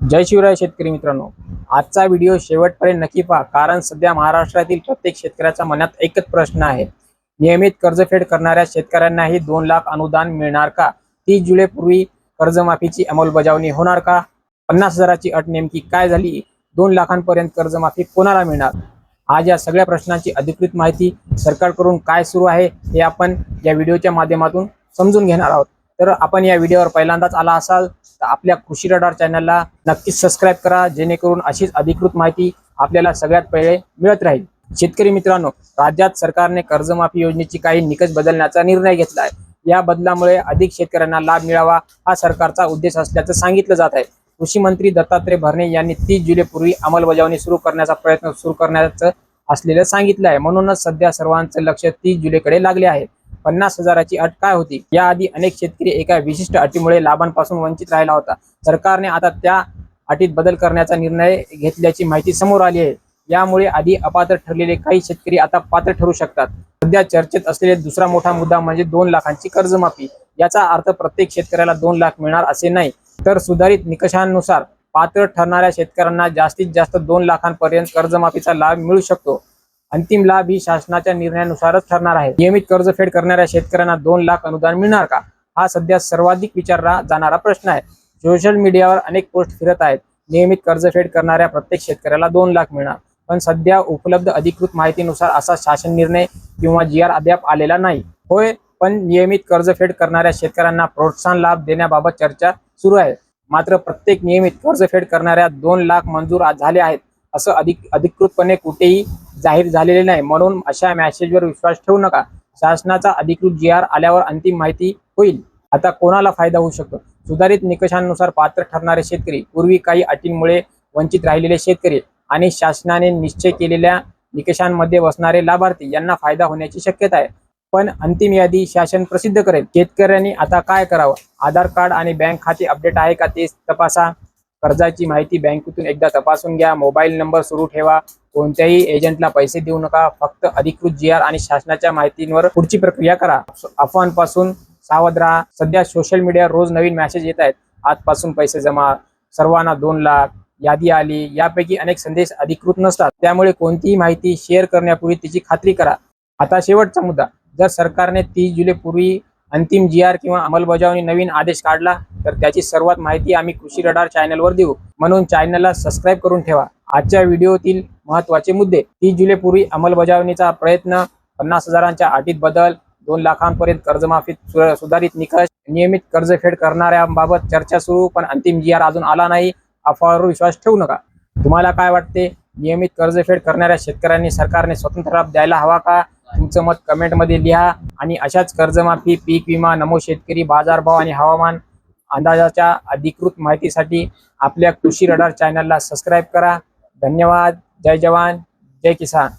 जय शिवराय शेतकरी मित्रांनो, आजचा व्हिडिओ शेवटपर्यंत नक्की पहा, कारण सध्या महाराष्ट्रातील प्रत्येक शेतकऱ्याच्या मनात एकच प्रश्न आहे. नियमित कर्जफेड करणाऱ्या शेतकऱ्यांनाही 2 लाख अनुदान मिळणार का? 30 जुलैपूर्वी कर्जमाफीची अंमलबजावणी होणार का? 50,000ची अट नेमकी काय झाली? 2 लाखांपर्यंत कर्जमाफी कोणाला मिळणार? आज या सगळ्या प्रश्नांची अधिकृत माहिती सरकारकडून काय सुरू आहे हे आपण या व्हिडिओच्या माध्यमातून समजून घेणार आहोत. तर आपण या व्हिडिओवर पहिल्यांदाच आला असाल तर आपल्या कृषी रडार चॅनलला नक्कीच सबस्क्राईब करा, जेणेकरून अशीच अधिकृत माहिती आपल्याला सगळ्यात पहिले मिळत राहील. शेतकरी मित्रांनो, राज्यात सरकारने कर्जमाफी योजनेची काही निकष बदलण्याचा निर्णय घेतला आहे. या बदलामुळे अधिक शेतकऱ्यांना लाभ मिळावा हा सरकारचा उद्देश असल्याचं सांगितलं जात आहे. कृषी मंत्री दत्तात्रय भरणे यांनी 30 जुलैपूर्वी अंमलबजावणी सुरू करण्याचा प्रयत्न सुरू करण्याचं असलेलं सांगितलं आहे. म्हणूनच सध्या सर्वांचं लक्ष 30 जुलैकडे लागले आहे. 50,000ची अट काय होती? याआधी अनेक शेतकरी एका विशिष्ट अटीमुळे लाभांपासून वंचित राहिला होता. सरकारने आता त्या अटीत बदल करण्याचा निर्णय घेतल्याची माहिती समोर आली आहे. यामुळे आधी अपात्र ठरलेले काही शेतकरी आता पात्र ठरू शकतात. सध्या चर्चेत असलेले दुसरा मोठा मुद्दा म्हणजे 2 लाखांची कर्जमाफी. याचा अर्थ प्रत्येक शेतकऱ्याला 2 लाख मिळणार असे नाही, तर सुधारित निकषांनुसार पात्र ठरणाऱ्या शेतकऱ्यांना जास्तीत जास्त 2 लाखांपर्यंत कर्जमाफीचा लाभ मिळू शकतो. अंतिम लाभ ही शासनाच्या निर्णयानुसारच ठरणार आहे. नियमित कर्जफेड करणाऱ्या शेतकऱ्यांना 2 लाख अनुदान मिळणार का? हा सध्या सर्वाधिक विचारला जाणारा प्रश्न आहे. सोशल मीडियावर अनेक पोस्ट फिरत आहेत. नियमित कर्जफेड करणाऱ्या प्रत्येक शेतकऱ्याला 2 लाख मिळणार, पण सध्या उपलब्ध अधिकृत माहितीनुसार असा शासन निर्णय किंवा GR अद्याप आलेला नाही. होय, पण नियमित कर्जफेड करणाऱ्या शेतकऱ्यांना प्रोत्साहन लाभ देण्याबाबत चर्चा सुरू आहे. मात्र प्रत्येक नियमित कर्जफेड करणाऱ्या 2 लाख मंजूर झाले आहेत असं अधिकृतपणे कुठेही जाहीर झालेले नाही. म्हणून अशा मेसेजवर विश्वास ठेवू नका. शासनाचा अधिकृत GR आल्यावर अंतिम माहिती होईल. आता कोणाला फायदा होऊ शकतो? सुधारित निकषांनुसार पात्र ठरणारे शेतकरी, पूर्वी काही अटींमुळे वंचित राहिलेले शेतकरी आणि शासनाने निश्चय केलेल्या निकषांमध्ये बसणारे लाभार्थी यांना फायदा होण्याची शक्यता आहे. पण अंतिम यादी शासन प्रसिद्ध करेल. शेतकऱ्यांनी आता काय करावं? आधार कार्ड आणि बँक खाते अपडेट आहे का ते तपासा. कर्जाची माहिती बँकेतून एकदा तपासून घ्या. मोबाईल नंबर सुरू ठेवा. कोणत्याही एजंटला पैसे देऊ नका. फक्त अधिकृत GR आणि शासनाच्या माहितीवर पुढची प्रक्रिया करा. अफवांपासून सावध राहा. सध्या सोशल मीडियावर रोज नवीन मेसेज येत आहेत. आजपासून पैसे जमा, सर्वांना 2 लाख, यादी आली. यापैकी अनेक संदेश अधिकृत नसतात. त्यामुळे कोणतीही माहिती शेअर करण्यापूर्वी तिची खात्री करा. आता शेवटचा मुद्दा, जर सरकारने 30 जुलैपूर्वी अंतिम GR किंवा अंमलबजावणी नवीन आदेश काढला तर त्याची सर्वात माहिती आम्ही कृषी रडार चॅनलवर देऊ. म्हणून चॅनलला सबस्क्राईब करून ठेवा. आजच्या व्हिडिओतील महत्त्वाचे मुद्दे: 30 जुलैपूर्वी अंमलबजावणीचा प्रयत्न, 50,000च्या अटीत बदल, 2 लाखांपर्यंत कर्जमाफीत सुधारित निकष, नियमित कर्जफेड करणाऱ्यांबाबत चर्चा सुरू, पण अंतिम GR अजून आला नाही. अफवावर विश्वास ठेवू नका. तुम्हाला काय वाटते? नियमित कर्जफेड करणाऱ्या शेतकऱ्यांनी सरकारने स्वतंत्र लाभ द्यायला हवा का? तुमचं मत कमेंटमध्ये लिहा. आणि अशाच कर्जमाफी, पीक विमा, नमो शेतकरी, बाजारभाव आणि हवामान अंदाजाच्या अधिकृत माहितीसाठी आपल्या कृषी रडार चॅनलला सबस्क्राईब करा. धन्यवाद. जय जवान, जय किसान.